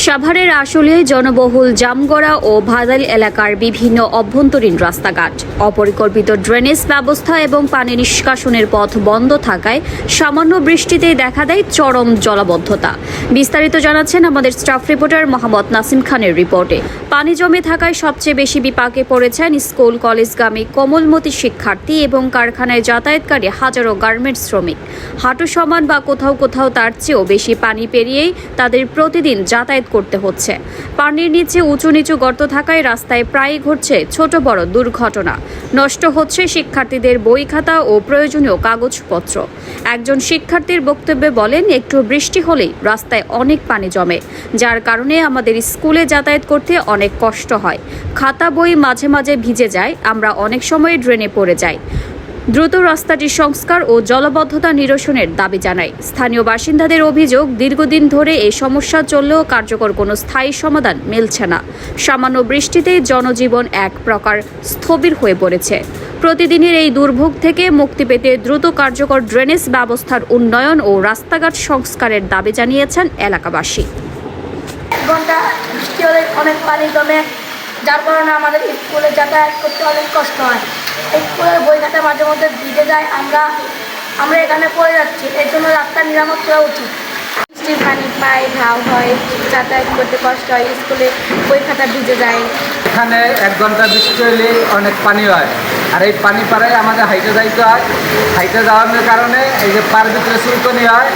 সাভারের আশুলিয়ায় জনবহুল জামগড়া ও ভাদাইল এলাকার বিভিন্ন অভ্যন্তরীণ রাস্তাঘাট, অপরিকল্পিত ড্রেনেজ ব্যবস্থা এবং পানি নিষ্কাশনের পথ বন্ধ থাকায় সামান্য বৃষ্টিতেই দেখা দেয় চরম জলাবদ্ধতা। বিস্তারিত জানাচ্ছেন আমাদের স্টাফ রিপোর্টার মোহাম্মদ নাসিম খানের রিপোর্টে। পানি জমে থাকায় সবচেয়ে বেশি বিপাকে পড়েছেন স্কুল কলেজগামী কোমলমতি শিক্ষার্থী এবং কারখানায় যাতায়াতকারী হাজারো গার্মেন্টস শ্রমিক। হাঁটু সমান বা কোথাও কোথাও তার চেয়েও বেশি পানি পেরিয়েই তাদের প্রতিদিন যাতায়াত করতে হচ্ছে। পানির নিচে উঁচু নিচু গর্ত থাকায় রাস্তায় প্রায়ই ঘটছে ছোট বড় দুর্ঘটনা। নষ্ট হচ্ছে শিক্ষার্থীদের বই খাতা ও প্রয়োজনীয় কাগজপত্র। একজন শিক্ষার্থীর বক্তব্যে বলেন, একটু বৃষ্টি হলেই রাস্তায় অনেক পানি জমে, যার কারণে আমাদের স্কুলে যাতায়াত করতে অনেক কষ্ট হয়। খাতা বই মাঝে মাঝে ভিজে যায়, আমরা অনেক সময় ড্রেনে পড়ে যাই। দ্রুত রাস্তাটি সংস্কার ও জলাবদ্ধতা নিরসনের দাবি জানায়। স্থানীয় বাসিন্দাদের অভিযোগ, দীর্ঘদিন ধরে এই সমস্যা চললেও কার্যকর কোনো স্থায়ী সমাধান মিলছে না। সামান্য বৃষ্টিতেই জনজীবন এক প্রকার স্থবির হয়ে পড়েছে। প্রতিদিনের এই দুর্ভোগ থেকে মুক্তি পেতে দ্রুত কার্যকর ড্রেনেজ ব্যবস্থার উন্নয়ন ও রাস্তাঘাট সংস্কারের দাবি জানিয়েছেন এলাকাবাসী। ঘন্টা বৃষ্টি হলে অনেক পানি জমে, যার কারণে আমাদের স্কুলে যাতায়াত করতে অনেক কষ্ট হয়। স্কুলের বই খাতা মাঝে মধ্যে ভিজে যায়, আমরা এখানে পড়ে যাচ্ছি। এর জন্য রাস্তা মেরামত করা উচিত। বৃষ্টির পানি পায়, ঘাও হয়, যাতায়াত করতে কষ্ট হয়, স্কুলে বই খাতা ভিজে যায়। এখানে 1 ঘন্টা বৃষ্টি হলে অনেক পানি হয়, আর এই পানি পাড়ায় আমাদের হাইটে যাইতে হয়। হাইটে যাওয়ার কারণে এই যে পার ভিতরে চুলকনি হয়।